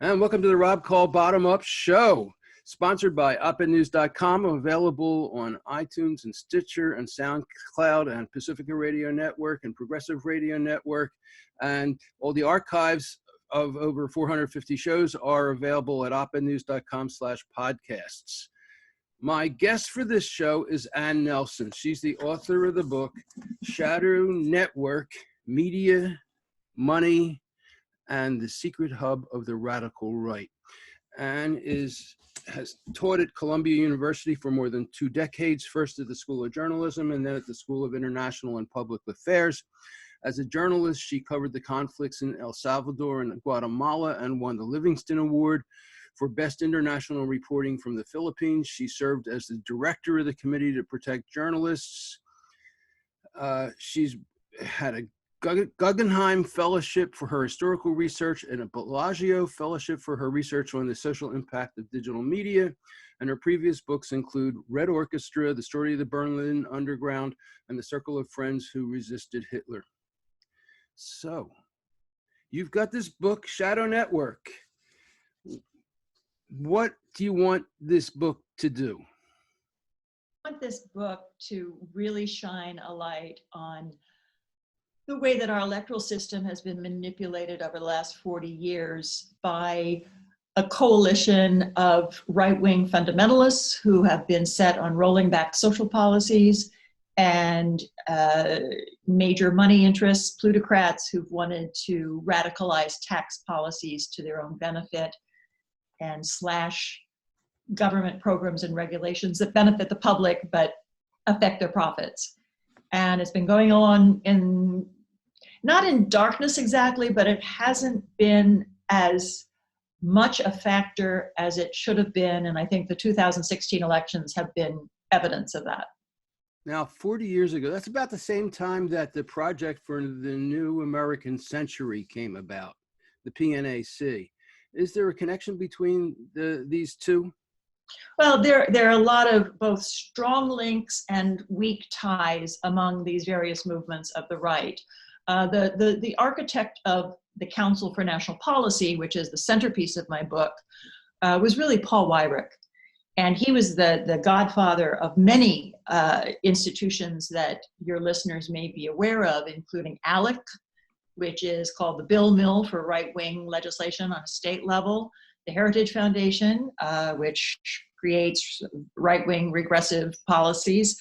And welcome to the Rob Call Bottom Up Show, sponsored by opednews.com, available on iTunes and Stitcher and SoundCloud and Pacifica Radio Network and Progressive Radio Network. And all the archives of over 450 shows are available at opednews.com/podcasts. My guest for this show is Ann Nelson. She's the author of the book, Shadow Network, Media, Money, and the Secret Hub of the Radical Right. Ann has taught at Columbia University for more than 2 decades, first at the School of Journalism and then at the School of International and Public Affairs. As a journalist, she covered the conflicts in El Salvador and Guatemala and won the Livingston Award for Best International Reporting from the Philippines. She served as the director of the Committee to Protect Journalists. She's had a Guggenheim Fellowship for her historical research and a Bellagio Fellowship for her research on the social impact of digital media. And her previous books include Red Orchestra, The Story of the Berlin Underground, and The Circle of Friends Who Resisted Hitler. So, you've got this book, Shadow Network. What do you want this book to do? I want this book to really shine a light on the way that our electoral system has been manipulated over the last 40 years by a coalition of right-wing fundamentalists who have been set on rolling back social policies and major money interests, plutocrats who've wanted to radicalize tax policies to their own benefit and slash government programs and regulations that benefit the public but affect their profits. And it's been going on not in darkness exactly, but it hasn't been as much a factor as it should have been. And I think the 2016 elections have been evidence of that. Now, 40 years ago, that's about the same time that the Project for the New American Century came about, the PNAC. Is there a connection between these two? Well, there are a lot of both strong links and weak ties among these various movements of the right. The architect of the Council for National Policy, which is the centerpiece of my book, was really Paul Weyrich. And he was the godfather of many institutions that your listeners may be aware of, including ALEC, which is called the Bill Mill for right-wing legislation on a state level, the Heritage Foundation, which creates right-wing regressive policies,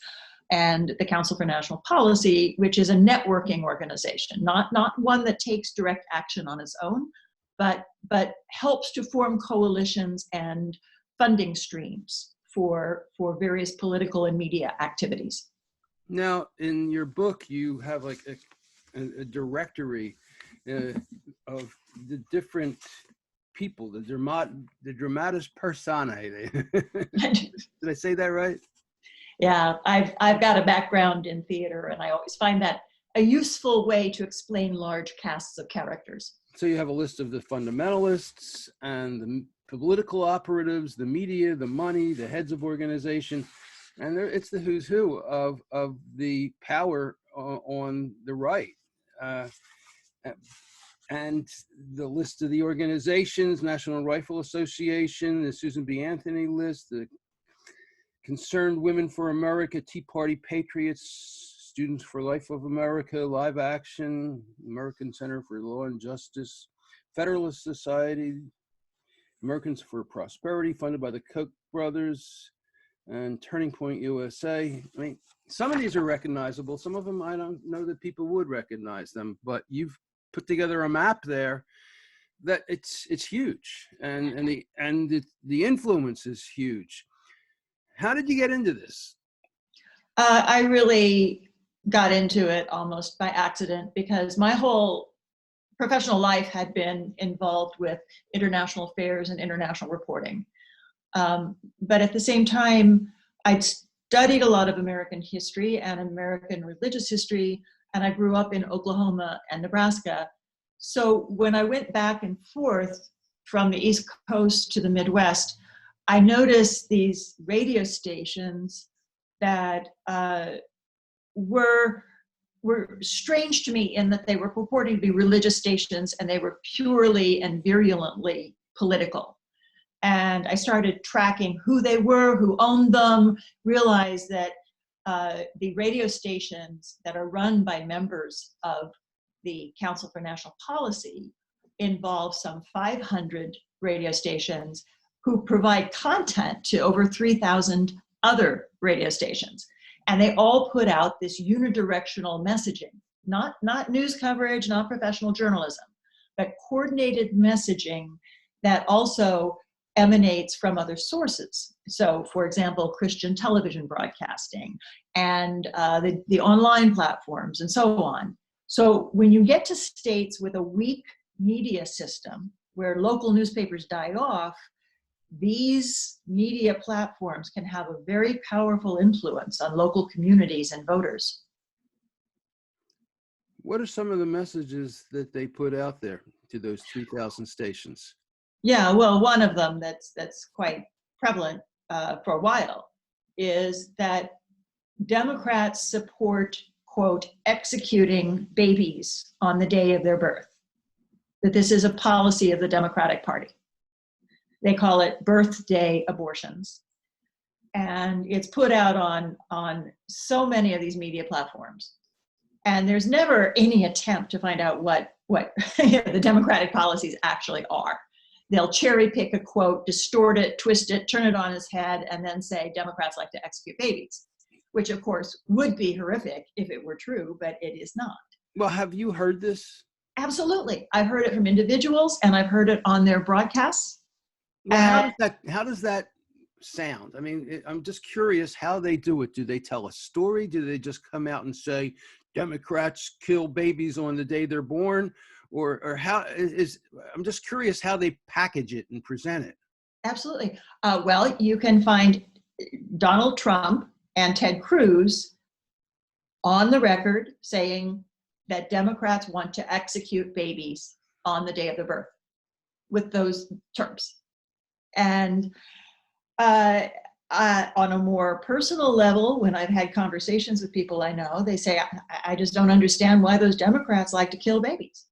and the Council for National Policy, which is a networking organization, not one that takes direct action on its own, but helps to form coalitions and funding streams for various political and media activities. Now, in your book, you have like a directory of the different people, the dramatis personae. Did I say that right? Yeah, I've got a background in theater, and I always find that a useful way to explain large casts of characters. So you have a list of the fundamentalists and the political operatives, the media, the money, the heads of organization, and it's the who's who of the power on the right. And the list of the organizations, National Rifle Association, the Susan B. Anthony list, the Concerned Women for America, Tea Party Patriots, Students for Life of America, Live Action, American Center for Law and Justice, Federalist Society, Americans for Prosperity, funded by the Koch brothers, and Turning Point USA. I mean, some of these are recognizable. Some of them, I don't know that people would recognize them, but you've put together a map there that it's huge, and the influence is huge. How did you get into this? I really got into it almost by accident because my whole professional life had been involved with international affairs and international reporting. But at the same time, I'd studied a lot of American history and American religious history, and I grew up in Oklahoma and Nebraska. So when I went back and forth from the East Coast to the Midwest, I noticed these radio stations that were strange to me in that they were purporting to be religious stations, and they were purely and virulently political. And I started tracking who they were, who owned them, realized that the radio stations that are run by members of the Council for National Policy involve some 500 radio stations who provide content to over 3,000 other radio stations. And they all put out this unidirectional messaging, not news coverage, not professional journalism, but coordinated messaging that also emanates from other sources. So, for example, Christian television broadcasting and the online platforms and so on. So when you get to states with a weak media system where local newspapers die off, these media platforms can have a very powerful influence on local communities and voters. What are some of the messages that they put out there to those 3,000 stations? Yeah, well, one of them that's quite prevalent for a while is that Democrats support, quote, executing babies on the day of their birth, that this is a policy of the Democratic Party. They call it birthday abortions. And it's put out on so many of these media platforms. And there's never any attempt to find out what the Democratic policies actually are. They'll cherry pick a quote, distort it, twist it, turn it on its head, and then say Democrats like to execute babies, which of course would be horrific if it were true, but it is not. Well, have you heard this? Absolutely. I've heard it from individuals and I've heard it on their broadcasts. Well, how does that sound? I mean, I'm just curious how they do it. Do they tell a story? Do they just come out and say Democrats kill babies on the day they're born? Or how I'm just curious how they package it and present it. Absolutely. Well, you can find Donald Trump and Ted Cruz on the record saying that Democrats want to execute babies on the day of their birth with those terms. And on a more personal level, when I've had conversations with people I know, they say, I just don't understand why those Democrats like to kill babies.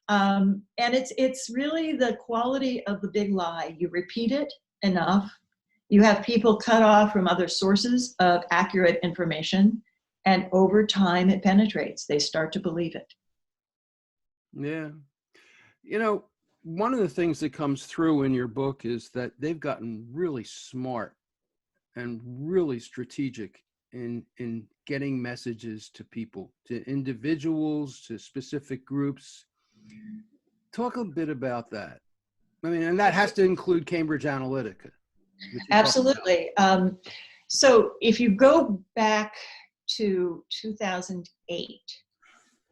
And it's really the quality of the big lie. You repeat it enough, you have people cut off from other sources of accurate information, and over time it penetrates. They start to believe it. Yeah. You know, one of the things that comes through in your book is that they've gotten really smart and really strategic in getting messages to people, to individuals, to specific groups. Talk a bit about that. I mean, and that has to include Cambridge Analytica. Absolutely. So if you go back to 2008,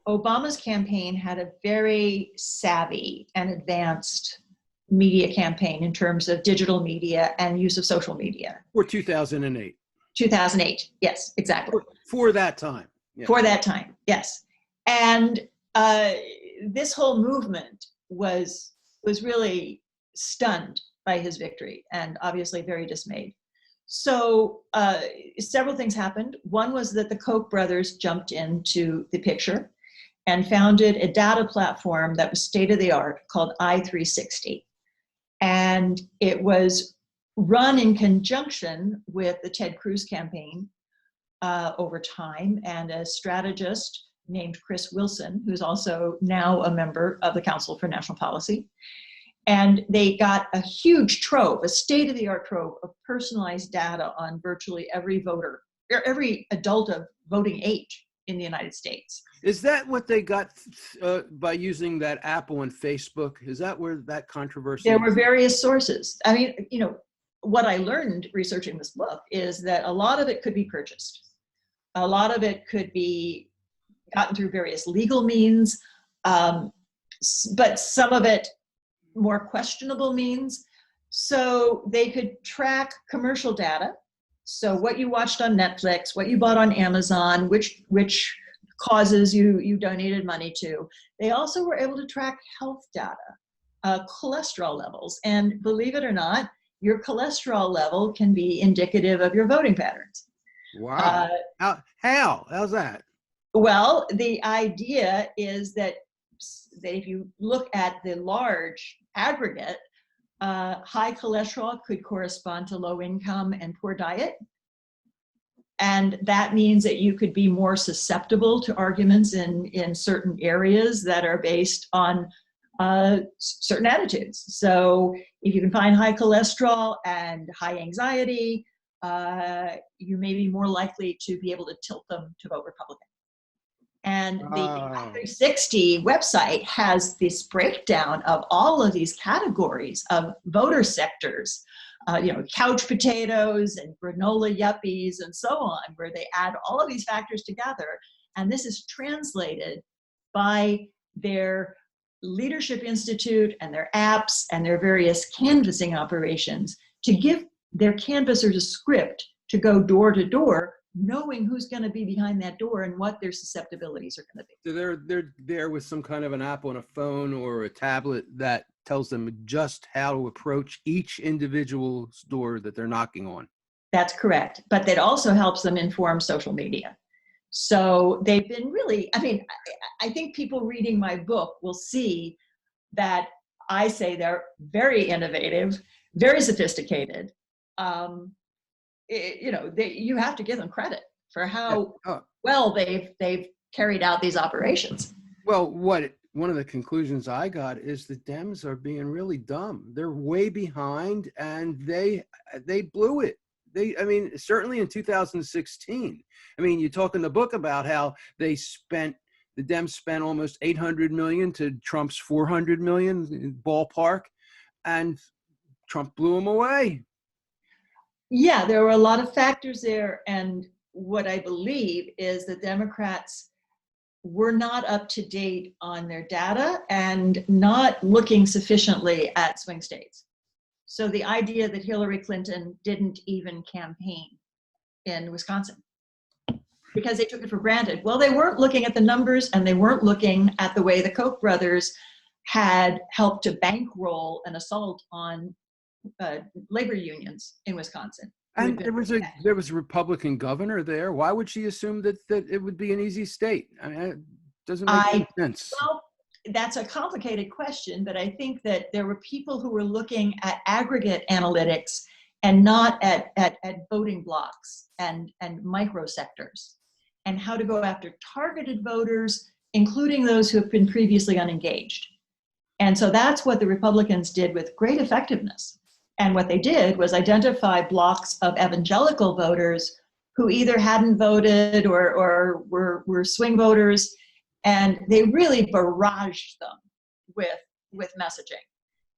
Obama's campaign had a very savvy and advanced media campaign in terms of digital media and use of social media. For 2008. 2008, yes, exactly. For that time. Yeah. For that time, yes. And this whole movement was really stunned by his victory and obviously very dismayed. So several things happened. One was that the Koch brothers jumped into the picture and founded a data platform that was state-of-the-art called i360. And it was run in conjunction with the Ted Cruz campaign over time, and a strategist named Chris Wilson, who's also now a member of the Council for National Policy. And they got a huge trove, a state-of-the-art trove of personalized data on virtually every voter, or every adult of voting age in the United States. Is that what they got by using that Apple and Facebook? Is that where that controversy? There were various sources. I mean, you know, what I learned researching this book is that a lot of it could be purchased. A lot of it could be gotten through various legal means, but some of it more questionable means. So they could track commercial data. So what you watched on Netflix, what you bought on Amazon, which causes you donated money to. They also were able to track health data, cholesterol levels. And believe it or not, your cholesterol level can be indicative of your voting patterns. Wow. How's that? Well, the idea is that if you look at the large aggregate, high cholesterol could correspond to low income and poor diet. And that means that you could be more susceptible to arguments in certain areas that are based on certain attitudes. So if you can find high cholesterol and high anxiety, you may be more likely to be able to tilt them to vote Republican. And the 360 website has this breakdown of all of these categories of voter sectors, couch potatoes and granola yuppies and so on, where they add all of these factors together. And this is translated by their Leadership Institute and their apps and their various canvassing operations to give their canvassers a script to go door to door, knowing who's going to be behind that door and what their susceptibilities are going to be. So they're there with some kind of an app on a phone or a tablet that tells them just how to approach each individual door that they're knocking on. That's correct. But that also helps them inform social media. So they've been really, I think people reading my book will see that I say they're very innovative, very sophisticated. You have to give them credit for how well they've carried out these operations. Well, one of the conclusions I got is the Dems are being really dumb. They're way behind, and they blew it. Certainly in 2016. You talk in the book about how the Dems spent almost $800 million to Trump's $400 million in ballpark, and Trump blew them away. Yeah, there were a lot of factors there, and what I believe is the Democrats were not up to date on their data and not looking sufficiently at swing states. So the idea that Hillary Clinton didn't even campaign in Wisconsin because they took it for granted. Well, they weren't looking at the numbers, and they weren't looking at the way the Koch brothers had helped to bankroll an assault on labor unions in Wisconsin. And there was a Republican governor there. Why would she assume that it would be an easy state? It doesn't make any sense. Well, that's a complicated question, but I think that there were people who were looking at aggregate analytics and not at voting blocks and microsectors, and how to go after targeted voters, including those who have been previously unengaged. And so that's what the Republicans did with great effectiveness. And what they did was identify blocks of evangelical voters who either hadn't voted or were swing voters, and they really barraged them with messaging,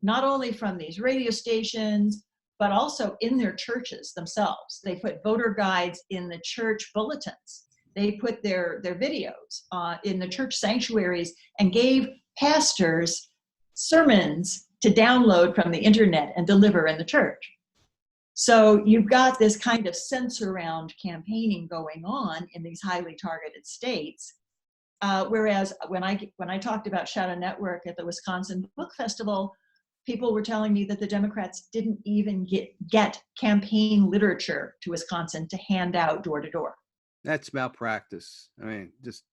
not only from these radio stations, but also in their churches themselves. They put voter guides in the church bulletins. They put their videos in the church sanctuaries and gave pastors sermons to download from the internet and deliver in the church. So you've got this kind of sense around campaigning going on in these highly targeted states. Whereas when I talked about Shadow Network at the Wisconsin Book Festival, people were telling me that the Democrats didn't even get campaign literature to Wisconsin to hand out door to door. That's malpractice.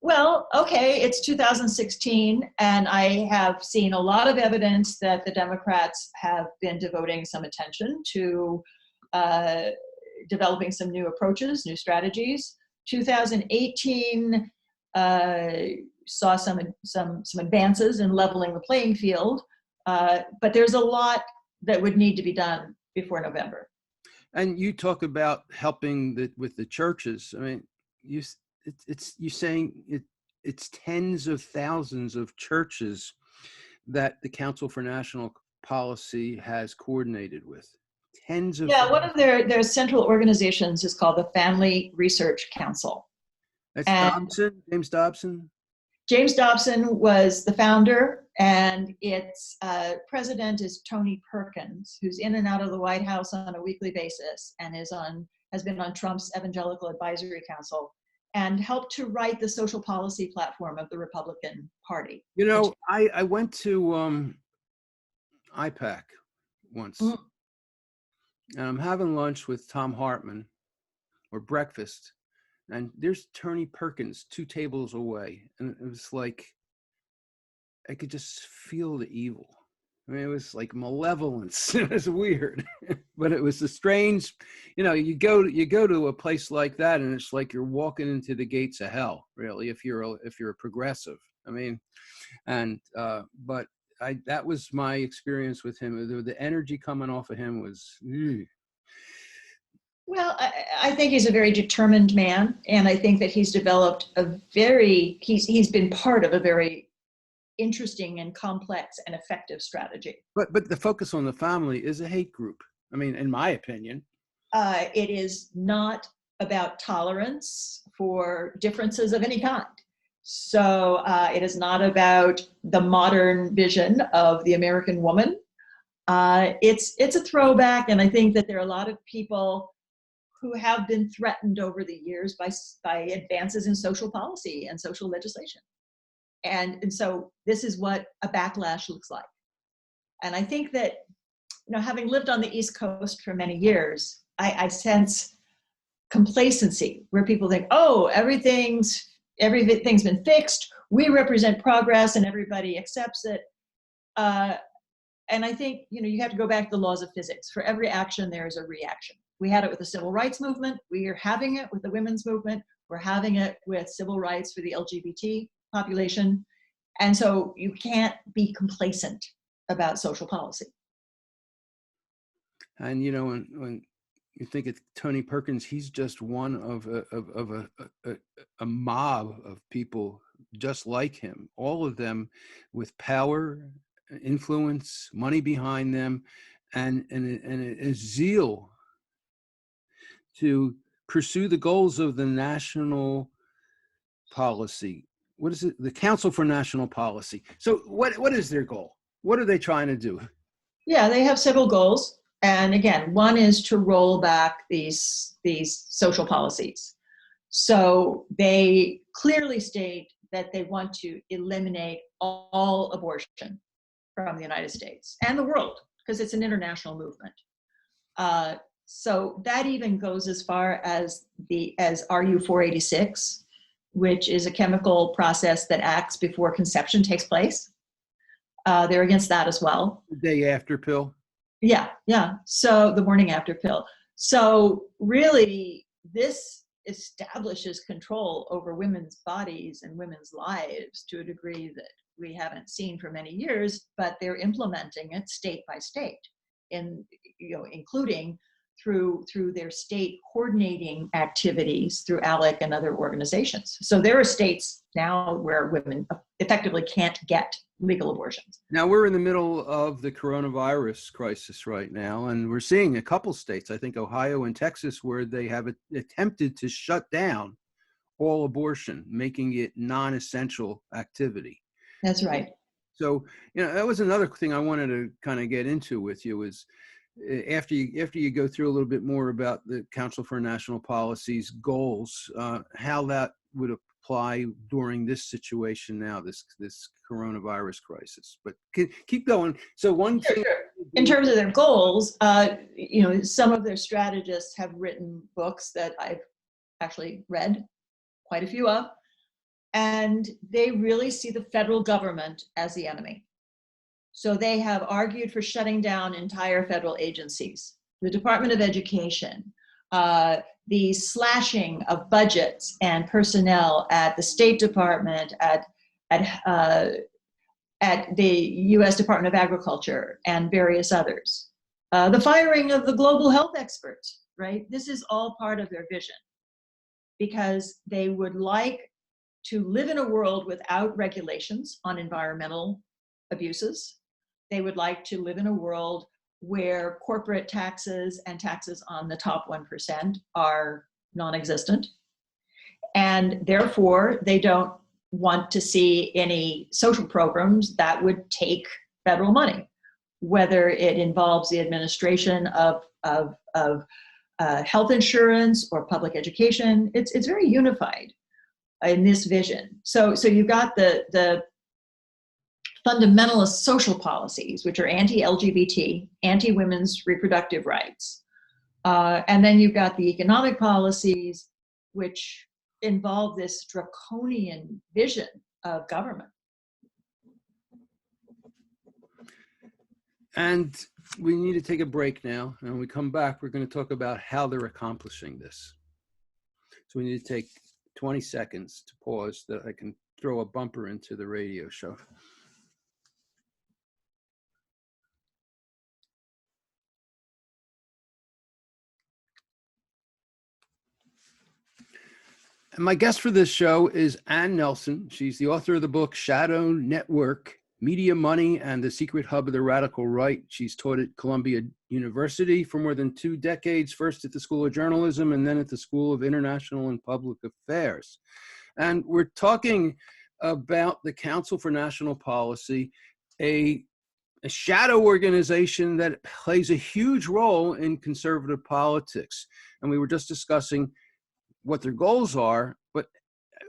Well, okay, it's 2016, and I have seen a lot of evidence that the Democrats have been devoting some attention to developing some new approaches, new strategies. 2018 saw some advances in leveling the playing field, but there's a lot that would need to be done before November. And you talk about helping with the churches. You're saying it's tens of thousands of churches that the Council for National Policy has coordinated with. Tens of one of their central organizations is called the Family Research Council. That's Dobson, James Dobson? James Dobson was the founder, and its president is Tony Perkins, who's in and out of the White House on a weekly basis and has been on Trump's Evangelical Advisory Council and helped to write the social policy platform of the Republican Party. I went to IPAC once, and I'm having lunch with Tom Hartman, or breakfast, and there's Tony Perkins 2 tables away, and it was like I could just feel the evil. I mean, it was like malevolence. It was weird, but it was a strange, you go to a place like that, and it's like you're walking into the gates of hell, really, if you're a progressive. I mean, and but that was my experience with him. The energy coming off of him was. Well, I think he's a very determined man, and I think that he's developed he's been part of a very interesting and complex and effective strategy. But the focus on the family is a hate group. I mean, in my opinion. It is not about tolerance for differences of any kind. So it is not about the modern vision of the American woman. It's a throwback, and I think that there are a lot of people who have been threatened over the years by advances in social policy and social legislation. And so this is what a backlash looks like. And I think that, having lived on the East Coast for many years, I sense complacency where people think, oh, everything's been fixed. We represent progress and everybody accepts it. And I think, you have to go back to the laws of physics. For every action, there is a reaction. We had it with the civil rights movement. We are having it with the women's movement. We're having it with civil rights for the LGBT population. And so you can't be complacent about social policy. And, when you think of Tony Perkins, he's just one of a mob of people just like him, all of them with power, influence, money behind them, and a zeal to pursue the goals of the national policy. What is it? The Council for National Policy. So what is their goal? What are they trying to do? Yeah, they have several goals. And again, one is to roll back these social policies. So they clearly state that they want to eliminate all abortion from the United States and the world, because it's an international movement. So that even goes as far as RU 486, which is a chemical process that acts before conception takes place. They're against that as well. The day after pill? Yeah. So the morning after pill. So really, this establishes control over women's bodies and women's lives to a degree that we haven't seen for many years, but they're implementing it state by state, including through their state coordinating activities through ALEC and other organizations. So there are states now where women effectively can't get legal abortions. Now we're in the middle of the coronavirus crisis right now, and we're seeing a couple states, I think Ohio and Texas, where they have attempted to shut down all abortion, making it non-essential activity. That's right. So, that was another thing I wanted to kind of get into with you is, after you go through a little bit more about the Council for National Policy's goals, how that would apply during this situation now, this coronavirus crisis. But keep going. So one thing, in terms of their goals, some of their strategists have written books that I've actually read quite a few of, and they really see the federal government as the enemy. So they have argued for shutting down entire federal agencies, the Department of Education, the slashing of budgets and personnel at the State Department, at the U.S. Department of Agriculture, and various others. The firing of the global health experts, right? This is all part of their vision, because they would like to live in a world without regulations on environmental abuses. They would like to live in a world where corporate taxes and taxes on the top 1% are non-existent. And therefore, they don't want to see any social programs that would take federal money, whether it involves the administration of health insurance or public education. It's very unified in this vision. So you've got the fundamentalist social policies, which are anti-LGBT, anti-women's reproductive rights. And then you've got the economic policies, which involve this draconian vision of government. And we need to take a break now. And when we come back, we're going to talk about how they're accomplishing this. So we need to take 20 seconds to pause that I can throw a bumper into the radio show. And my guest for this show is Ann Nelson. She's the author of the book Shadow Network, Media, Money, and the Secret Hub of the Radical Right. She's taught at Columbia University for more than 2 decades, first at the School of Journalism and then at the School of International and Public Affairs. And we're talking about the Council for National Policy, a shadow organization that plays a huge role in conservative politics. And we were just discussing what their goals are, but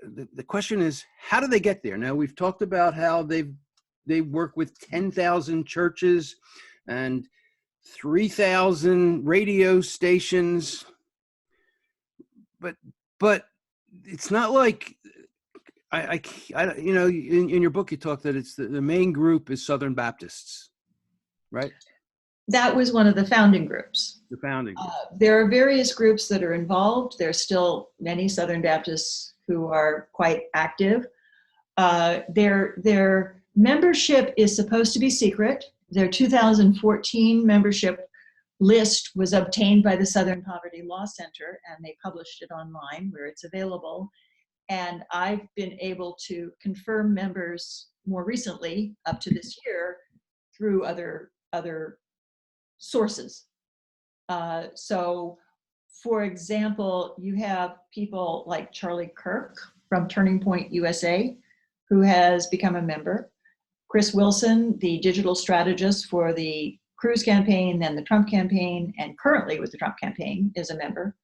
the question is, how do they get there? Now, we've talked about how they work with 10,000 churches and 3,000 radio stations, but it's not like you know, in your book you talk that it's the main group is Southern Baptists, right? That was one of the founding groups. The founding group. There are various groups that are involved. There's still many Southern Baptists who are quite active. Their membership is supposed to be secret. Their 2014 membership list was obtained by the Southern Poverty Law Center, and they published it online where it's available. And I've been able to confirm members more recently, up to this year, through other sources. So, for example, you have people like Charlie Kirk from Turning Point USA, who has become a member. Chris Wilson, the digital strategist for the Cruz campaign, then the Trump campaign, and currently with the Trump campaign, is a member.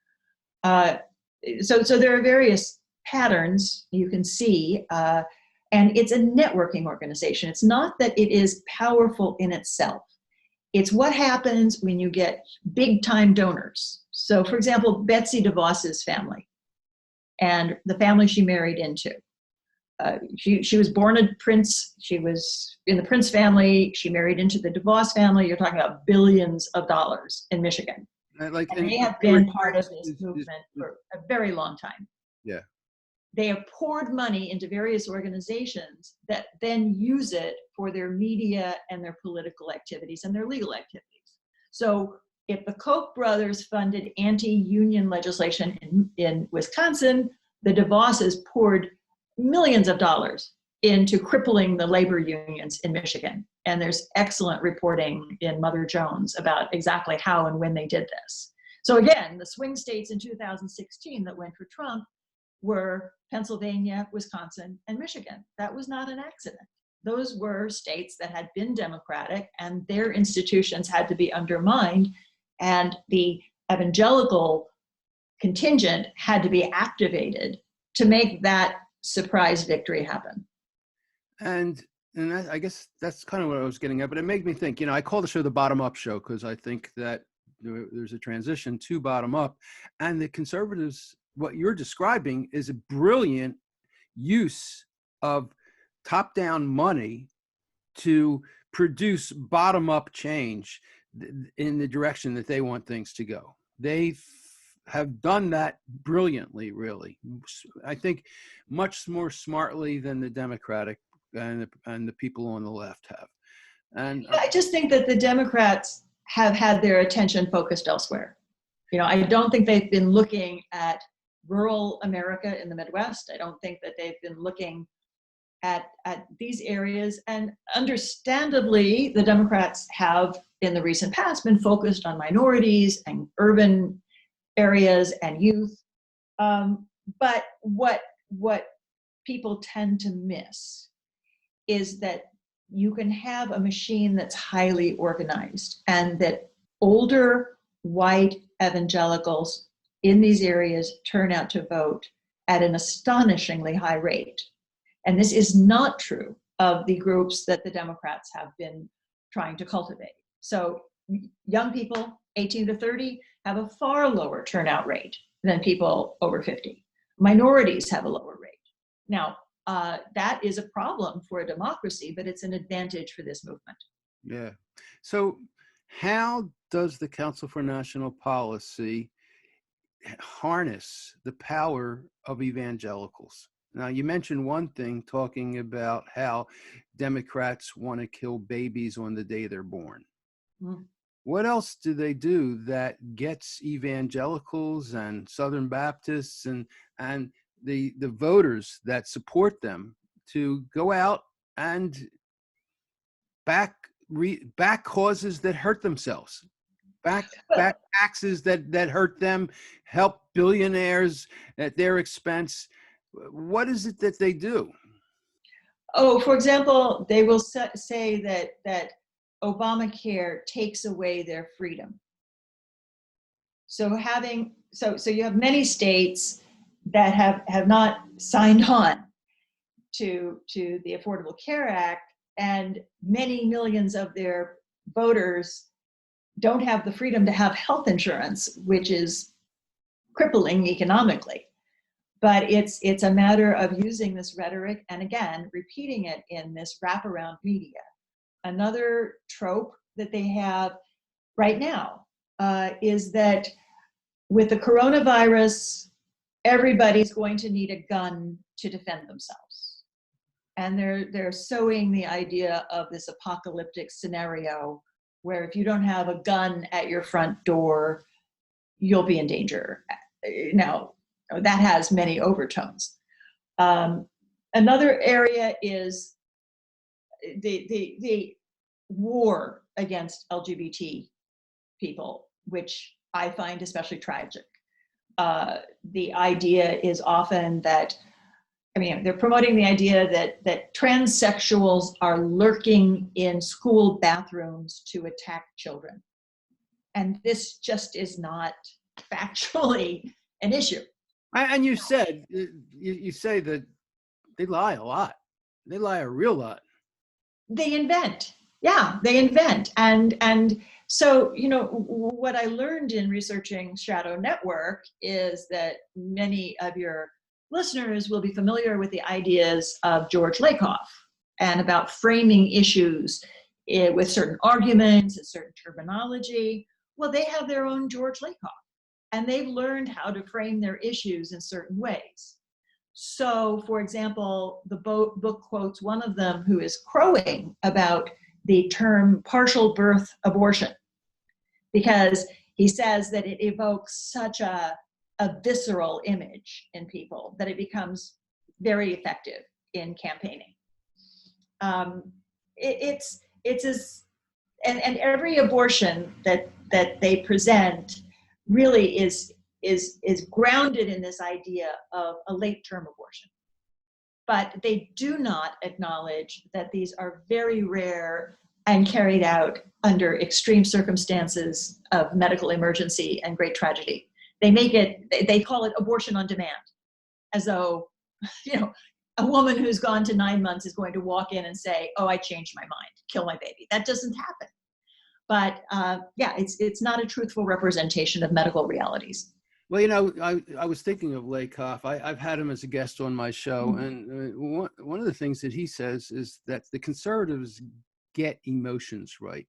So there are various patterns you can see, and it's a networking organization. It's not that it is powerful in itself. It's what happens when you get big time donors. So for example, Betsy DeVos's family and the family she married into. She was born a prince. She was in the Prince family. She married into the DeVos family. You're talking about billions of dollars in Michigan. And they have been part of this movement for a very long time. Yeah. They have poured money into various organizations that then use it for their media and their political activities and their legal activities. So if the Koch brothers funded anti-union legislation in Wisconsin, the DeVosses poured millions of dollars into crippling the labor unions in Michigan. And there's excellent reporting in Mother Jones about exactly how and when they did this. So again, the swing states in 2016 that went for Trump were Pennsylvania, Wisconsin, and Michigan. That was not an accident. Those were states that had been Democratic, and their institutions had to be undermined, and the evangelical contingent had to be activated to make that surprise victory happen. And I guess that's kind of what I was getting at, but it made me think, you know, I call the show the Bottom Up Show because I think that there's a transition to bottom up, and the conservatives, what you're describing is a brilliant use of top-down money to produce bottom-up change in the direction that they want things to go. They have done that brilliantly, really. I think much more smartly than the Democratic and the people on the left have. And I just think that the Democrats have had their attention focused elsewhere. You know, I don't think they've been looking at rural America in the Midwest. I don't think that they've been looking at these areas. And understandably, the Democrats have, in the recent past, been focused on minorities and urban areas and youth. But what people tend to miss is that you can have a machine that's highly organized, and that older white evangelicals in these areas turn out to vote at an astonishingly high rate. And this is not true of the groups that the Democrats have been trying to cultivate. So young people, 18 to 30, have a far lower turnout rate than people over 50. Minorities have a lower rate. Now, that is a problem for a democracy, but it's an advantage for this movement. Yeah, So how does the Council for National Policy harness the power of evangelicals? Now, you mentioned one thing, talking about how Democrats want to kill babies on the day they're born. Mm. What else do they do that gets evangelicals and Southern Baptists and the voters that support them to go out and back causes that hurt themselves, back taxes that hurt them, help billionaires at their expense? What is it that they do? Oh, for example, they will say that Obamacare takes away their freedom. So you have many states that have not signed on to the Affordable Care Act, and many millions of their voters don't have the freedom to have health insurance, which is crippling economically. But it's a matter of using this rhetoric and, again, repeating it in this wraparound media. Another trope that they have right now is that with the coronavirus, everybody's going to need a gun to defend themselves. And they're sowing the idea of this apocalyptic scenario where if you don't have a gun at your front door, you'll be in danger. Now, that has many overtones. Another area is the war against LGBT people, which I find especially tragic. The idea is often that, they're promoting the idea that transsexuals are lurking in school bathrooms to attack children. And this just is not factually an issue. And you said, you say that they lie a lot. They lie a real lot. They invent. Yeah, they invent. And so, what I learned in researching Shadow Network is that many of your listeners will be familiar with the ideas of George Lakoff and about framing issues with certain arguments and certain terminology. Well, they have their own George Lakoff, and they've learned how to frame their issues in certain ways. So, for example, the book quotes one of them who is crowing about the term partial birth abortion, because he says that it evokes such a visceral image in people that it becomes very effective in campaigning. And every abortion that they present really is grounded in this idea of a late-term abortion. But they do not acknowledge that these are very rare and carried out under extreme circumstances of medical emergency and great tragedy. They call it abortion on demand, as though, a woman who's gone to 9 months is going to walk in and say, "Oh, I changed my mind, kill my baby." That doesn't happen. But it's not a truthful representation of medical realities. Well, I was thinking of Lakoff. I've had him as a guest on my show, mm-hmm. and one of the things that he says is that the conservatives get emotions right.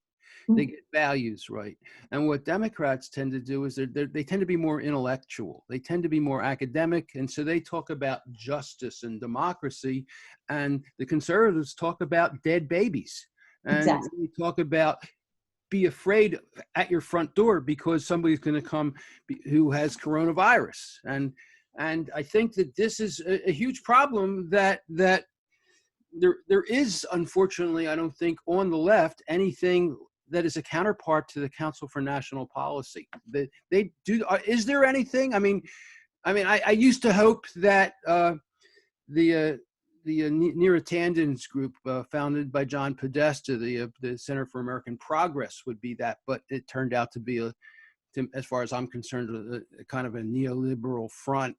Mm-hmm. They get values right. And what Democrats tend to do is they tend to be more intellectual. They tend to be more academic, and so they talk about justice and democracy, and the conservatives talk about dead babies. And exactly. They talk about be afraid at your front door because somebody's going to come who has coronavirus. And I think that this is a huge problem that there is, unfortunately, I don't think on the left anything that is a counterpart to the Council for National Policy. They do. Is there anything? I used to hope that the Neera Tanden's group, founded by John Podesta, the Center for American Progress, would be that, but it turned out to be, as far as I'm concerned, a kind of a neoliberal front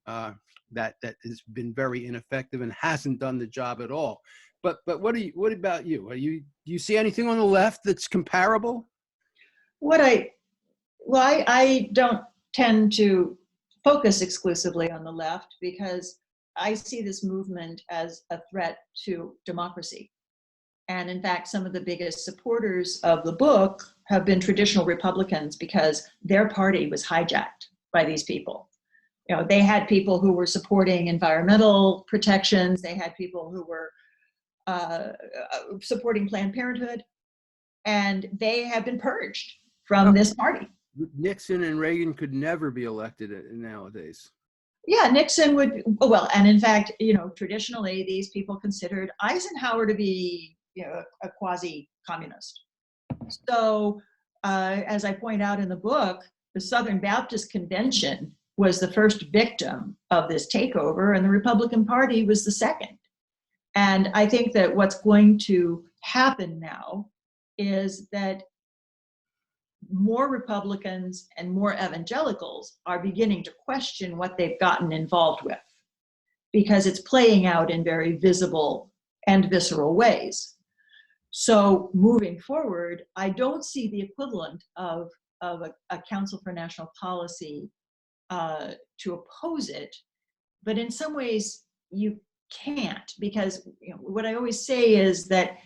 that has been very ineffective and hasn't done the job at all. But what about you? Do you see anything on the left that's comparable? I don't tend to focus exclusively on the left because I see this movement as a threat to democracy. And in fact, some of the biggest supporters of the book have been traditional Republicans because their party was hijacked by these people. You know, they had people who were supporting environmental protections. They had people who were supporting Planned Parenthood, and they have been purged from this party. Nixon and Reagan could never be elected nowadays. Yeah, Nixon would, well, and in fact, you know, traditionally these people considered Eisenhower to be, you know, a quasi-communist. So, as I point out in the book, the Southern Baptist Convention was the first victim of this takeover, and the Republican Party was the second. And I think that what's going to happen now is that more Republicans and more evangelicals are beginning to question what they've gotten involved with, because it's playing out in very visible and visceral ways. So moving forward, I don't see the equivalent of a Council for National Policy to oppose it, but in some ways you can't, because you know, what I always say is that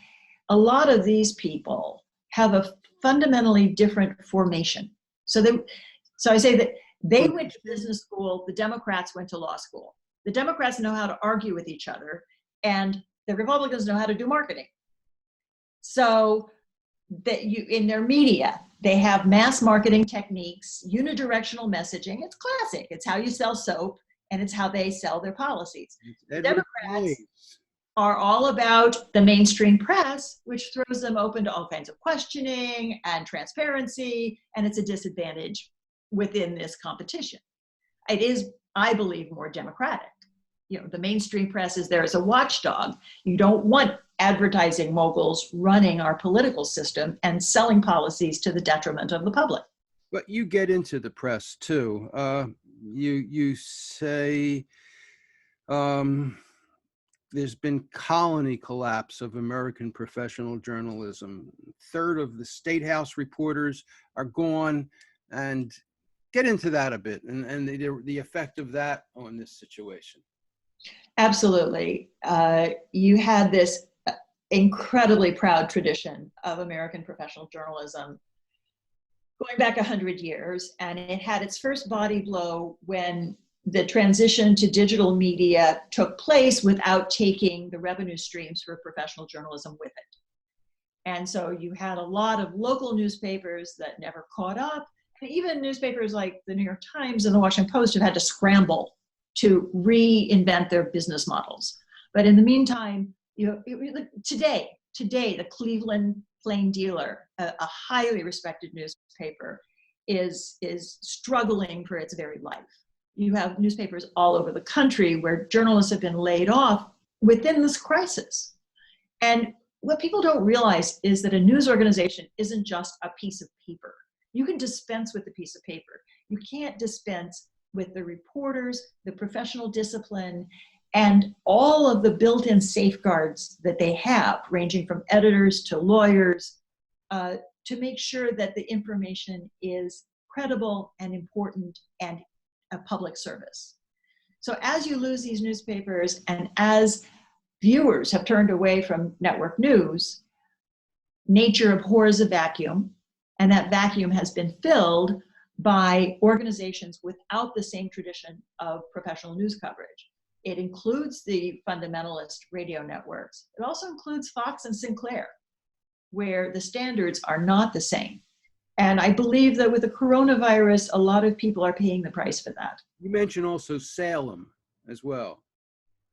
a lot of these people have a fundamentally different formation. So I say that they went to business school, the Democrats went to law school. The Democrats know how to argue with each other, and the Republicans know how to do marketing. So that in their media, they have mass marketing techniques, unidirectional messaging. It's classic. It's how you sell soap, and it's how they sell their policies. The Democrats are all about the mainstream press, which throws them open to all kinds of questioning and transparency, and it's a disadvantage within this competition. It is, I believe, more democratic. You know, the mainstream press is there as a watchdog. You don't want advertising moguls running our political system and selling policies to the detriment of the public. But you get into the press too. You say there's been colony collapse of American professional journalism. A third of the State House reporters are gone, and get into that a bit and the effect of that on this situation. Absolutely. You had this incredibly proud tradition of American professional journalism going back 100 years, and it had its first body blow when the transition to digital media took place without taking the revenue streams for professional journalism with it. And so you had a lot of local newspapers that never caught up, and even newspapers like the New York Times and the Washington Post have had to scramble to reinvent their business models. But in the meantime, today, the Cleveland Plain Dealer, a highly respected newspaper, is struggling for its very life. You have newspapers all over the country where journalists have been laid off within this crisis. And what people don't realize is that a news organization isn't just a piece of paper. You can dispense with the piece of paper. You can't dispense with the reporters, the professional discipline, and all of the built-in safeguards that they have, ranging from editors to lawyers, to make sure that the information is credible and important and a public service. So as you lose these newspapers, and as viewers have turned away from network news, nature abhors a vacuum, and that vacuum has been filled by organizations without the same tradition of professional news coverage. It includes the fundamentalist radio networks. It also includes Fox and Sinclair, where the standards are not the same. And I believe that with the coronavirus, a lot of people are paying the price for that. You mentioned also Salem as well.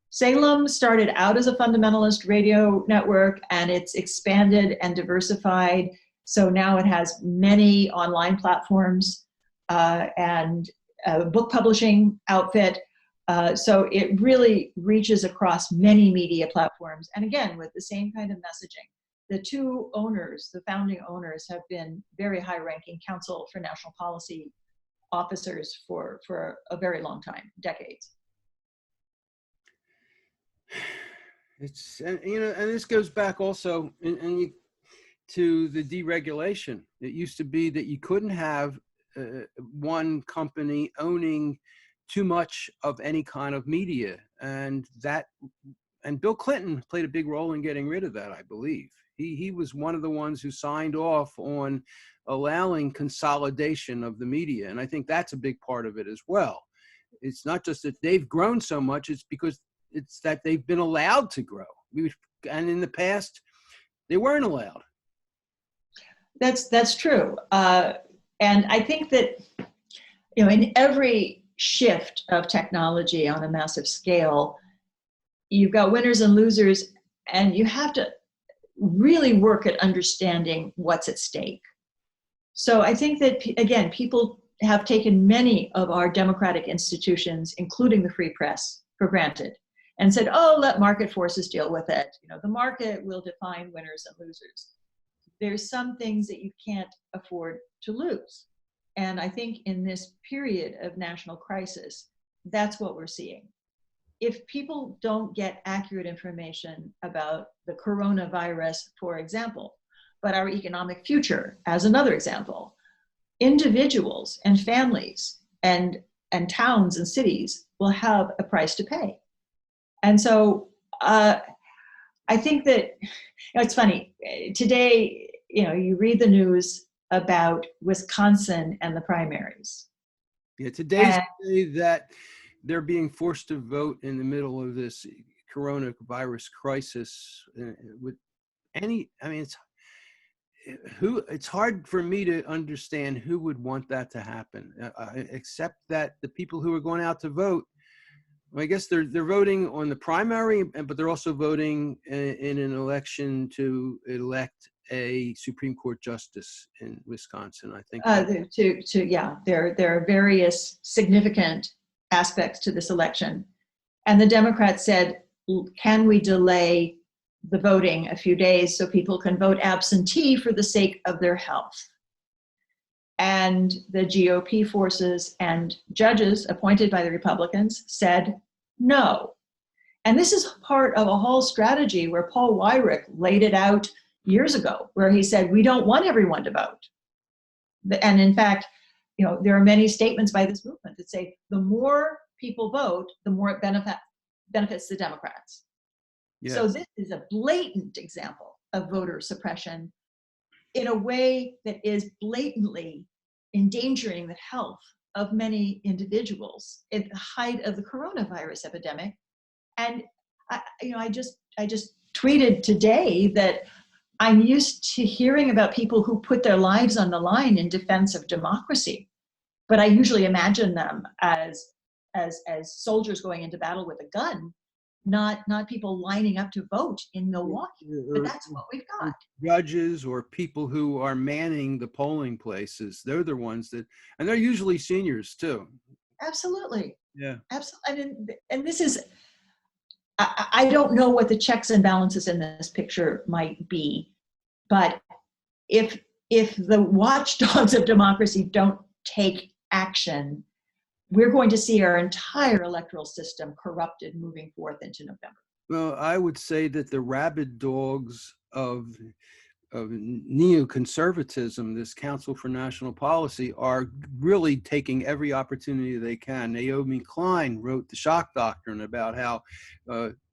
Salem started out as a fundamentalist radio network, and it's expanded and diversified. So now it has many online platforms and a book publishing outfit. So it really reaches across many media platforms. And again, with the same kind of messaging. The two owners, the founding owners, have been very high-ranking Council for National Policy officers for a very long time, decades. It's, and this goes back also to the deregulation. It used to be that you couldn't have one company owning too much of any kind of media, and that and Bill Clinton played a big role in getting rid of that, I believe. He was one of the ones who signed off on allowing consolidation of the media. And I think that's a big part of it as well. It's not just that they've grown so much, it's because it's that they've been allowed to grow. And in the past, they weren't allowed. That's true. And I think that, you know, in every shift of technology on a massive scale, you've got winners and losers, and you have to really work at understanding what's at stake. So I think that, again, people have taken many of our democratic institutions, including the free press, for granted and said, oh, let market forces deal with it. You know, the market will define winners and losers. There's some things that you can't afford to lose. And I think in this period of national crisis, that's what we're seeing. If people don't get accurate information about the coronavirus, for example, but our economic future as another example, individuals and families and towns and cities will have a price to pay. And so I think that, you know, it's funny, today, you know, you read the news about Wisconsin and the primaries. Yeah, today's the day that they're being forced to vote in the middle of this coronavirus crisis with any, I mean, it's hard for me to understand who would want that to happen, except that the people who are going out to vote, well, I guess they're voting on the primary, but they're also voting in an election to elect a Supreme Court justice in Wisconsin, I think. Yeah, there are various significant aspects to this election. And the Democrats said, can we delay the voting a few days so people can vote absentee for the sake of their health? And the GOP forces and judges appointed by the Republicans said no. And this is part of a whole strategy where Paul Weyrich laid it out years ago, where he said, we don't want everyone to vote. And in fact, you know, there are many statements by this movement that say the more people vote, the more it benefits the Democrats. Yes. So this is a blatant example of voter suppression in a way that is blatantly endangering the health of many individuals at the height of the coronavirus epidemic. And I just tweeted today that I'm used to hearing about people who put their lives on the line in defense of democracy, but I usually imagine them as soldiers going into battle with a gun, not people lining up to vote in Milwaukee. But that's what we've got. Judges or people who are manning the polling places, they're the ones that, and they're usually seniors too. Absolutely. Yeah. Absolutely. And this is, I don't know what the checks and balances in this picture might be, but if the watchdogs of democracy don't take action, we're going to see our entire electoral system corrupted moving forth into November. Well, I would say that the rabid dogs of neoconservatism, this Council for National Policy, are really taking every opportunity they can. Naomi Klein wrote The Shock Doctrine about how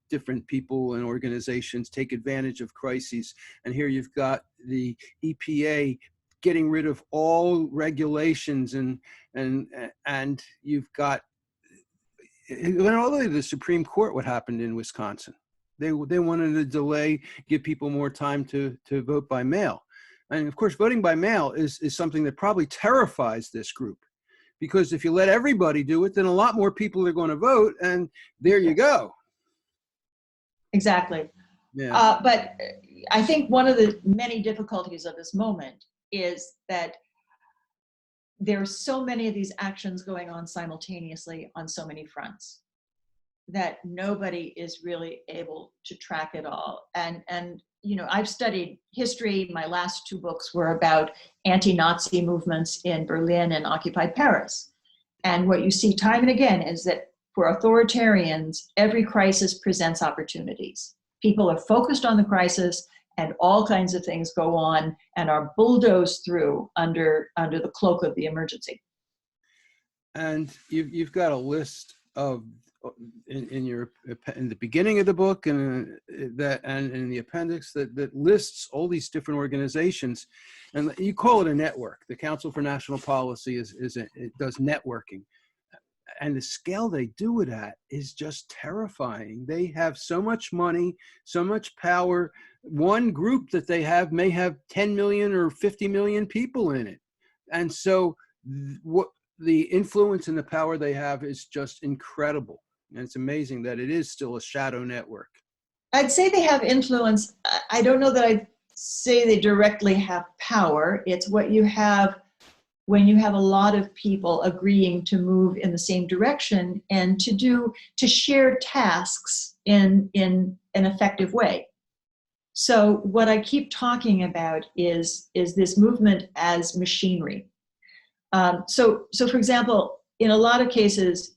different people and organizations take advantage of crises. And here you've got the EPA getting rid of all regulations, and you've got, it went all the way to the Supreme Court what happened in Wisconsin. They wanted to delay, give people more time to vote by mail. And of course, voting by mail is something that probably terrifies this group, because if you let everybody do it, then a lot more people are going to vote, and there you go. Exactly. Yeah. But I think one of the many difficulties of this moment is that there are so many of these actions going on simultaneously on so many fronts that nobody is really able to track it all. And you know, I've studied history. My last two books were about anti-Nazi movements in Berlin and occupied Paris. And what you see time and again is that for authoritarians, every crisis presents opportunities. People are focused on the crisis, and all kinds of things go on and are bulldozed through under the cloak of the emergency. And you've got a list of in the beginning of the book and in the appendix that lists all these different organizations, and you call it a network. The Council for National Policy it does networking, and the scale they do it at is just terrifying. They have so much money, so much power. One group that they have may have 10 million or 50 million people in it, and so what the influence and the power they have is just incredible. And it's amazing that it is still a shadow network. I'd say they have influence. I don't know that I'd say they directly have power. It's what you have when you have a lot of people agreeing to move in the same direction and to share tasks in an effective way. So what I keep talking about is this movement as machinery. So for example, in a lot of cases,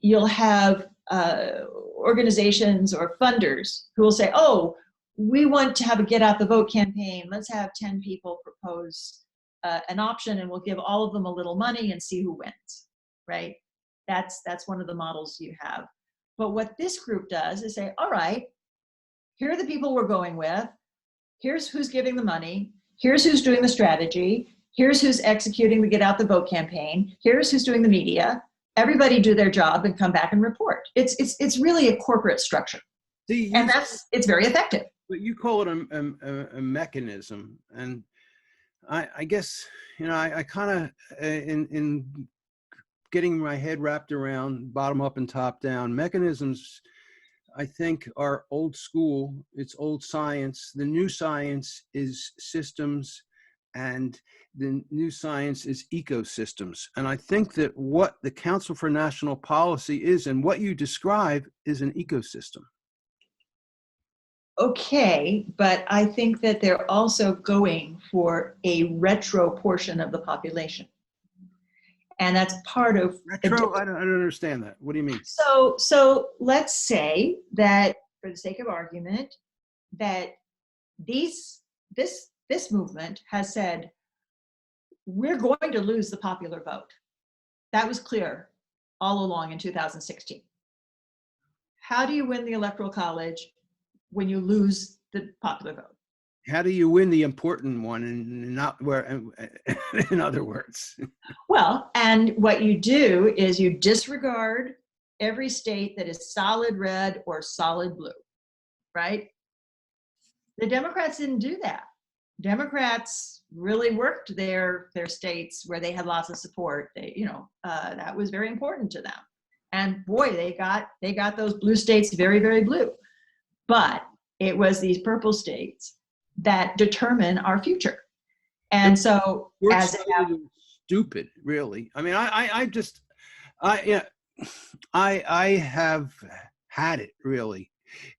you'll have organizations or funders who will say, oh, we want to have a get out the vote campaign. Let's have 10 people propose an option and we'll give all of them a little money and see who wins, right? That's one of the models you have. But what this group does is say, all right, here are the people we're going with. Here's who's giving the money. Here's who's doing the strategy. Here's who's executing the get out the vote campaign. Here's who's doing the media. Everybody do their job and come back and report. It's really a corporate structure. And it's very effective. But you call it a mechanism. And I guess, I kind of, in getting my head wrapped around bottom up and top down, mechanisms, I think, are old school. It's old science. The new science is systems, and the new science is ecosystems. And I think that what the Council for National Policy is and what you describe is an ecosystem. Okay, but I think that they're also going for a retro portion of the population. And that's part of retro. I don't understand that. What do you mean? So let's say that, for the sake of argument, that this movement has said, we're going to lose the popular vote. That was clear all along in 2016. How do you win the Electoral College when you lose the popular vote? How do you win the important one and not where, in other words? Well, and what you do is you disregard every state that is solid red or solid blue, right? The Democrats didn't do that. Democrats really worked their states where they had lots of support. That was very important to them. And boy, they got those blue states very, very blue. But it was these purple states that determine our future. And so as it happens, stupid, really. I mean, I have had it, really.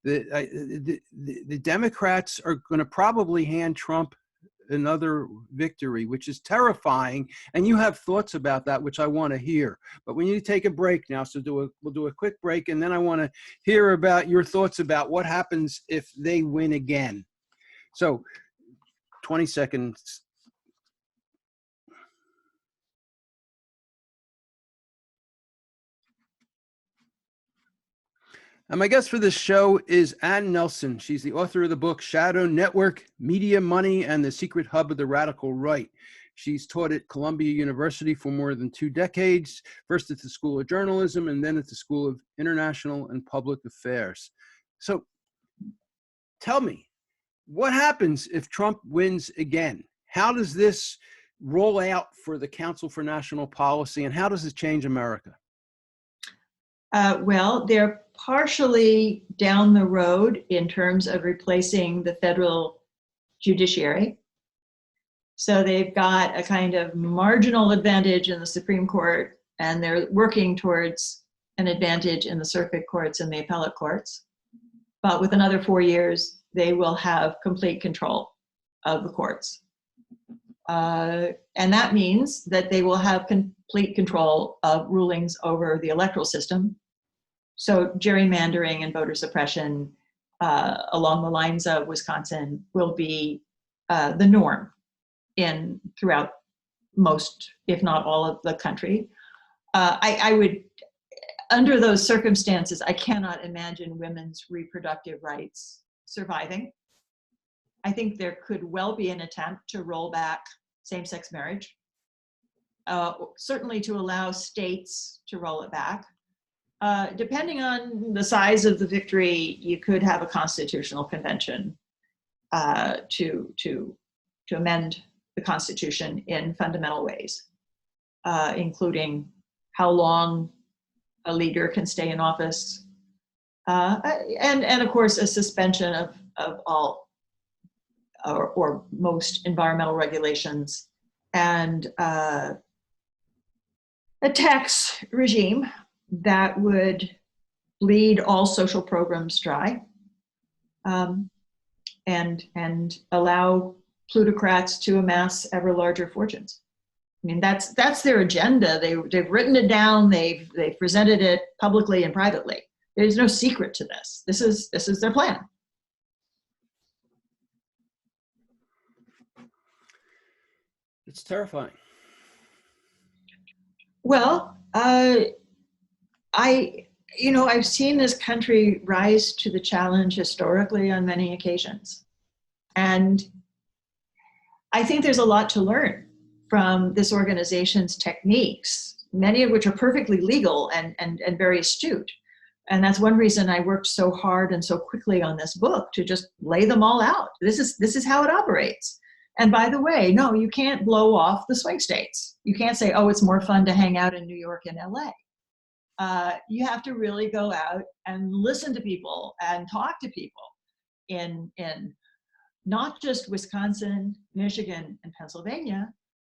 The Democrats are going to probably hand Trump another victory, which is terrifying. And you have thoughts about that, which I want to hear. But we need to take a break now. So we'll do a quick break. And then I want to hear about your thoughts about what happens if they win again. So 20 seconds. And my guest for this show is Ann Nelson. She's the author of the book, Shadow Network, Media, Money, and the Secret Hub of the Radical Right. She's taught at Columbia University for more than 2 decades, first at the School of Journalism and then at the School of International and Public Affairs. So tell me, what happens if Trump wins again? How does this roll out for the Council for National Policy, and how does it change America? Well, they're partially down the road in terms of replacing the federal judiciary. So they've got a kind of marginal advantage in the Supreme Court, and they're working towards an advantage in the circuit courts and the appellate courts. But with another 4 years, they will have complete control of the courts. And that means that they will have complete control of rulings over the electoral system. So gerrymandering and voter suppression along the lines of Wisconsin will be the norm throughout most, if not all of the country. I under those circumstances, I cannot imagine women's reproductive rights surviving. I think there could well be an attempt to roll back same-sex marriage, certainly to allow states to roll it back. Depending on the size of the victory, you could have a constitutional convention to amend the Constitution in fundamental ways, including how long a leader can stay in office, and of course a suspension of all or most environmental regulations, and a tax regime that would bleed all social programs dry, and allow plutocrats to amass ever larger fortunes. I mean, that's their agenda. They've written it down. They've presented it publicly and privately. There's no secret to this. This is their plan. It's terrifying. Well, I've seen this country rise to the challenge historically on many occasions. And I think there's a lot to learn from this organization's techniques, many of which are perfectly legal and very astute. And that's one reason I worked so hard and so quickly on this book, to just lay them all out. This is how it operates. And by the way, no, you can't blow off the swing states. You can't say, oh, it's more fun to hang out in New York and LA. You have to really go out and listen to people and talk to people in not just Wisconsin, Michigan, and Pennsylvania,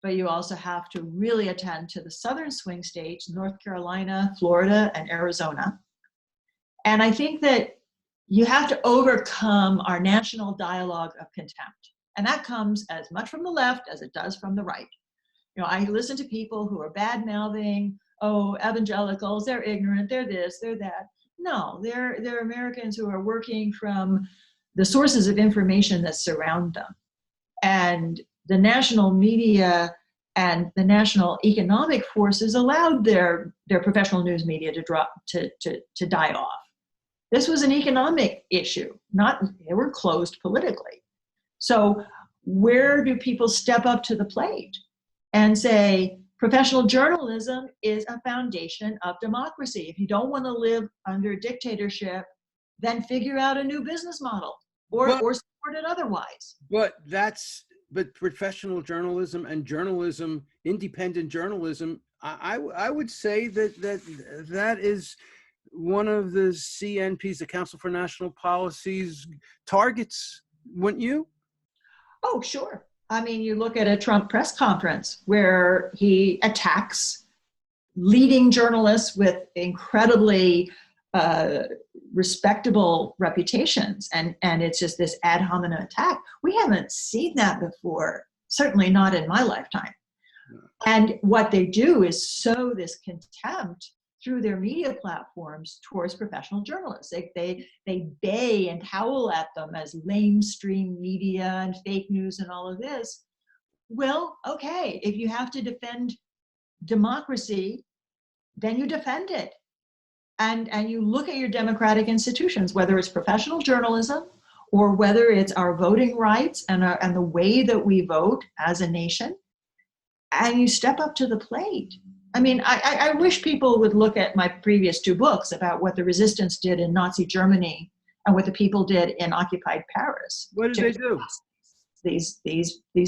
but you also have to really attend to the southern swing states, North Carolina, Florida, and Arizona. And I think that you have to overcome our national dialogue of contempt. And that comes as much from the left as it does from the right. I listen to people who are bad-mouthing, oh, evangelicals, they're ignorant, they're this, they're that. No, they're Americans who are working from the sources of information that surround them. And the national media and the national economic forces allowed their professional news media to die off. This was an economic issue, they were closed politically. So where do people step up to the plate and say, professional journalism is a foundation of democracy. If you don't want to live under dictatorship, then figure out a new business model or support it otherwise. But professional journalism and journalism, independent journalism, I would say that is one of the CNP's, the Council for National Policy's targets, wouldn't you? Oh, sure. I mean, you look at a Trump press conference where he attacks leading journalists with incredibly respectable reputations, and it's just this ad hominem attack. We haven't seen that before, certainly not in my lifetime. No. And what they do is sow this contempt through their media platforms towards professional journalists. They bay and howl at them as lamestream media and fake news and all of this. Well, okay, if you have to defend democracy, then you defend it. And you look at your democratic institutions, whether it's professional journalism or whether it's our voting rights and the way that we vote as a nation, and you step up to the plate. I mean, I wish people would look at my previous two books about what the resistance did in Nazi Germany and what the people did in occupied Paris. What did they do? These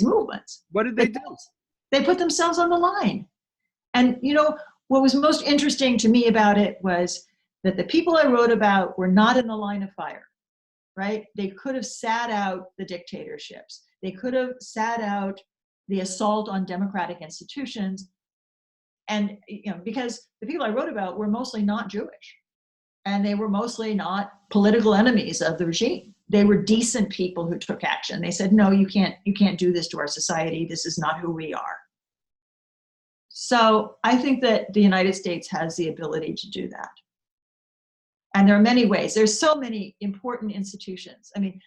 movements. What did they do? They put themselves on the line. And what was most interesting to me about it was that the people I wrote about were not in the line of fire, right? They could have sat out the dictatorships. They could have sat out the assault on democratic institutions. And, because the people I wrote about were mostly not Jewish, and they were mostly not political enemies of the regime. They were decent people who took action. They said, no, you can't do this to our society. This is not who we are. So I think that the United States has the ability to do that. And there are many ways. There's so many important institutions. I mean,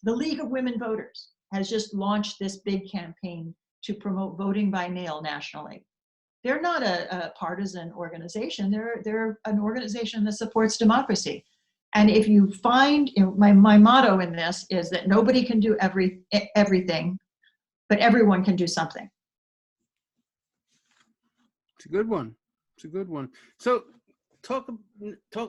the League of Women Voters has just launched this big campaign to promote voting by mail nationally. they're not a partisan organization. They're an organization that supports democracy. And if you find, my motto in this is that nobody can do everything, but everyone can do something. It's a good one. It's a good one. So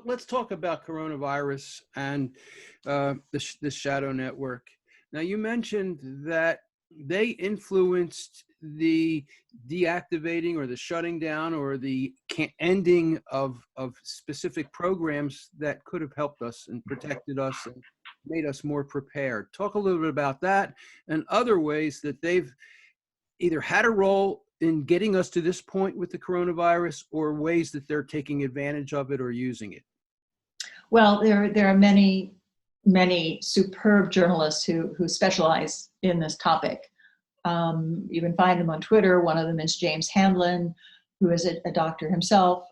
let's talk about coronavirus and the shadow network. Now, you mentioned that they influenced the deactivating or the shutting down or the ending of specific programs that could have helped us and protected us and made us more prepared. Talk a little bit about that and other ways that they've either had a role in getting us to this point with the coronavirus or ways that they're taking advantage of it or using it. Well, there are many superb journalists who specialize in this topic. You can find them on Twitter. One of them is James Handlin, who is a doctor himself,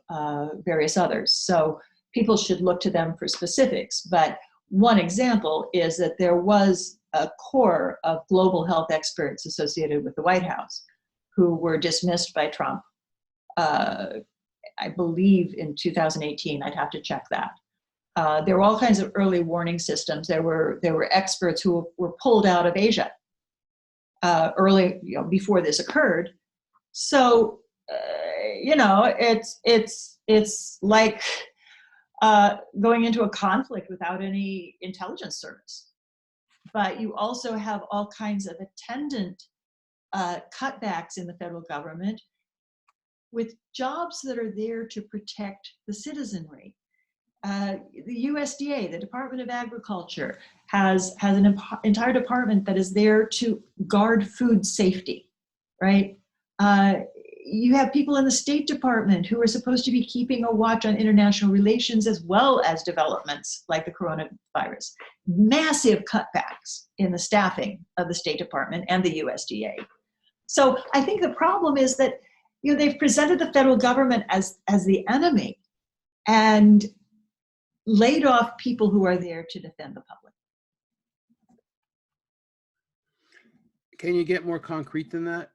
various others. So people should look to them for specifics. But one example is that there was a core of global health experts associated with the White House who were dismissed by Trump, I believe in 2018. I'd have to check that. There were all kinds of early warning systems. There were experts who were pulled out of Asia early, before this occurred. So, it's like going into a conflict without any intelligence service. But you also have all kinds of attendant cutbacks in the federal government with jobs that are there to protect the citizenry. The USDA, the Department of Agriculture, has an entire department that is there to guard food safety, right? You have people in the State Department who are supposed to be keeping a watch on international relations as well as developments like the coronavirus. Massive cutbacks in the staffing of the State Department and the USDA. So I think the problem is that they've presented the federal government as the enemy and laid off people who are there to defend the public. Can you get more concrete than that?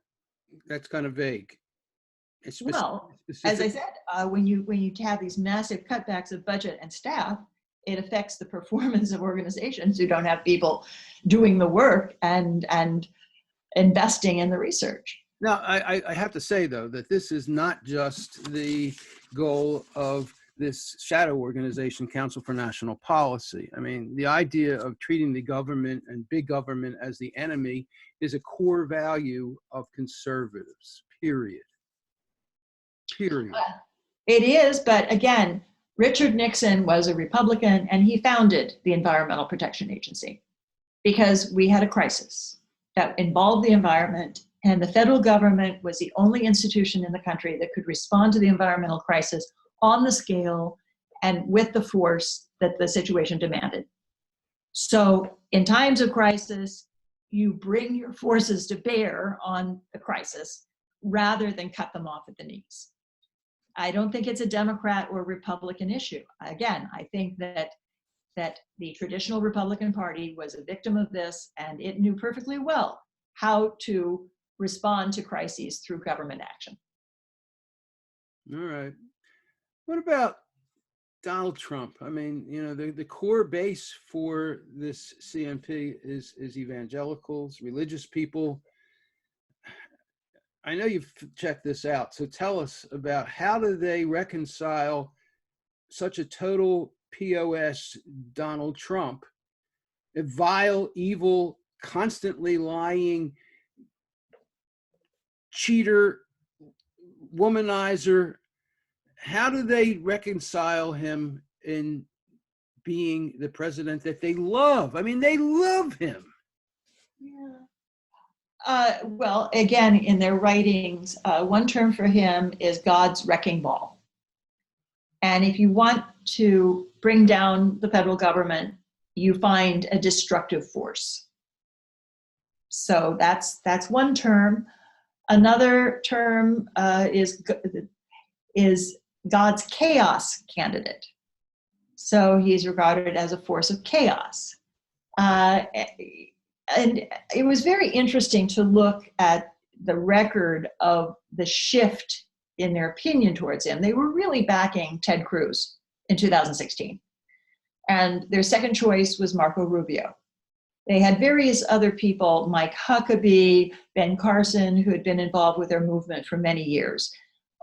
That's kind of vague. Well, as I said, when you have these massive cutbacks of budget and staff, it affects the performance of organizations who don't have people doing the work and investing in the research. Now, I have to say, though, that this is not just the goal of this shadow organization, Council for National Policy. I mean, the idea of treating the government and big government as the enemy is a core value of conservatives, period. It is, but again, Richard Nixon was a Republican and he founded the Environmental Protection Agency because we had a crisis that involved the environment, and the federal government was the only institution in the country that could respond to the environmental crisis on the scale and with the force that the situation demanded. So in times of crisis, you bring your forces to bear on the crisis rather than cut them off at the knees. I don't think it's a Democrat or Republican issue. Again, I think that the traditional Republican Party was a victim of this, and it knew perfectly well how to respond to crises through government action. All right. What about Donald Trump? I mean, the core base for this CNP is evangelicals, religious people. I know you've checked this out, so tell us about how do they reconcile such a total POS Donald Trump, a vile, evil, constantly lying, cheater, womanizer. How do they reconcile him in being the president that they love? I mean, they love him. Yeah. Well, again, in their writings, one term for him is God's wrecking ball. And if you want to bring down the federal government, you find a destructive force. So that's one term. Another term is God's chaos candidate. So he's regarded as a force of chaos. And it was very interesting to look at the record of the shift in their opinion towards him. They were really backing Ted Cruz in 2016. And their second choice was Marco Rubio. They had various other people, Mike Huckabee, Ben Carson, who had been involved with their movement for many years.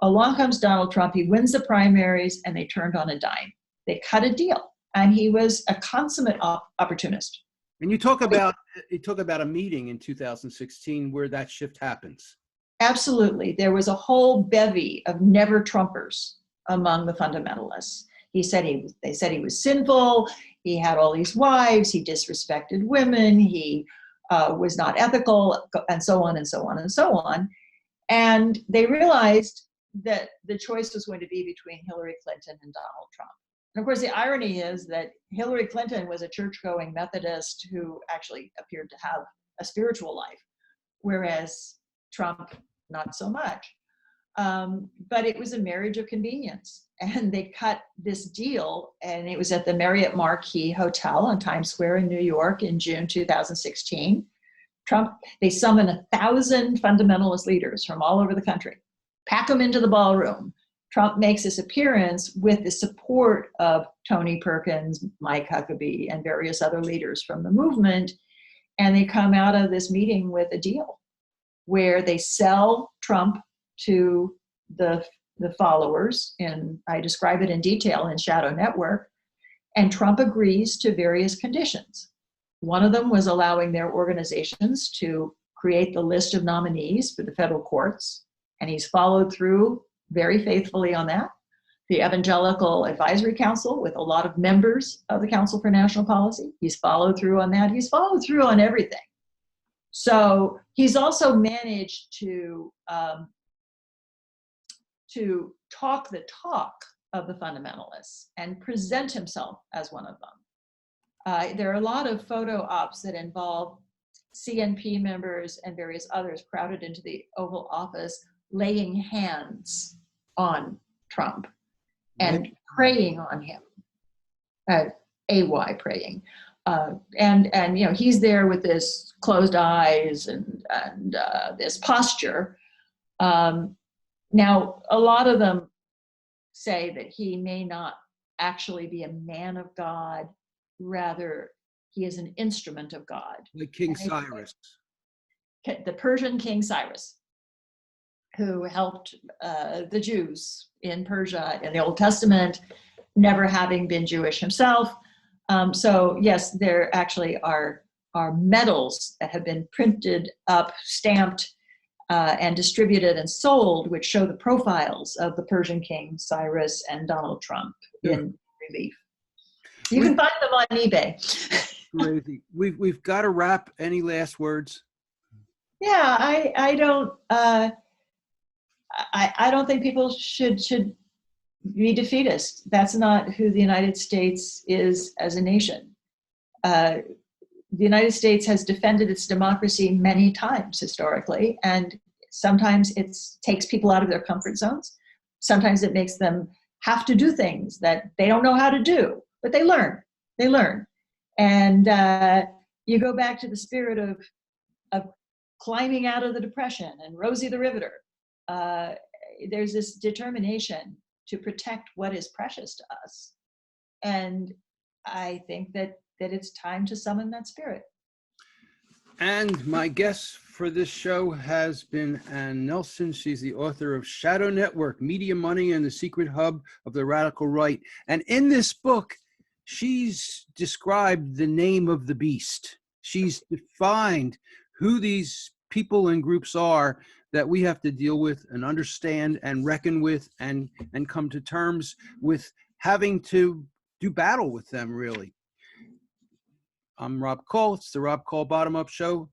Along comes Donald Trump, he wins the primaries, and they turned on a dime. They cut a deal, and he was a consummate opportunist. And you talk about a meeting in 2016 where that shift happens. Absolutely. There was a whole bevy of never Trumpers among the fundamentalists. They said he was sinful, he had all these wives, he disrespected women, he was not ethical, and so on and so on and so on. And they realized that the choice was going to be between Hillary Clinton and Donald Trump. And of course, the irony is that Hillary Clinton was a church-going Methodist who actually appeared to have a spiritual life, whereas Trump, not so much. But it was a marriage of convenience. And they cut this deal, and it was at the Marriott Marquis Hotel on Times Square in New York in June 2016. They summoned 1,000 fundamentalist leaders from all over the country, pack them into the ballroom. Trump makes this appearance with the support of Tony Perkins, Mike Huckabee, and various other leaders from the movement. And they come out of this meeting with a deal where they sell Trump to the followers, and I describe it in detail in Shadow Network, and Trump agrees to various conditions. One of them was allowing their organizations to create the list of nominees for the federal courts, and he's followed through very faithfully on that. The Evangelical Advisory Council, with a lot of members of the Council for National Policy, he's followed through on that. He's followed through on everything. So he's also managed to talk the talk of the fundamentalists and present himself as one of them. There are a lot of photo ops that involve CNP members and various others crowded into the Oval Office, laying hands on Trump and praying on him, AY praying. And you know, he's there with this closed eyes and this posture. Now, a lot of them say that he may not actually be a man of God, rather he is an instrument of God. Like King Cyrus. The Persian King Cyrus, who helped the Jews in Persia in the Old Testament, never having been Jewish himself. So yes, there actually are medals that have been printed up, stamped, and distributed and sold, which show the profiles of the Persian King Cyrus and Donald Trump in relief. You can find them on eBay. Crazy. We've got to wrap. Any last words? Yeah, I don't think people should be defeatist. That's not who the United States is as a nation. The United States has defended its democracy many times historically, and sometimes it takes people out of their comfort zones. Sometimes it makes them have to do things that they don't know how to do, but they learn. They learn. And you go back to the spirit of climbing out of the Depression and Rosie the Riveter. There's this determination to protect what is precious to us. And I think that it's time to summon that spirit. And my guest for this show has been Ann Nelson. She's the author of Shadow Network, Media Money and the Secret Hub of the Radical Right. And in this book, she's described the name of the beast. She's defined who these people and groups are that we have to deal with and understand and reckon with and come to terms with having to do battle with them, really. I'm Rob Cole. It's the Rob Cole Bottom Up Show.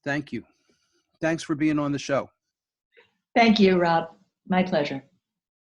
Thank you. Thanks for being on the show. Thank you, Rob. My pleasure.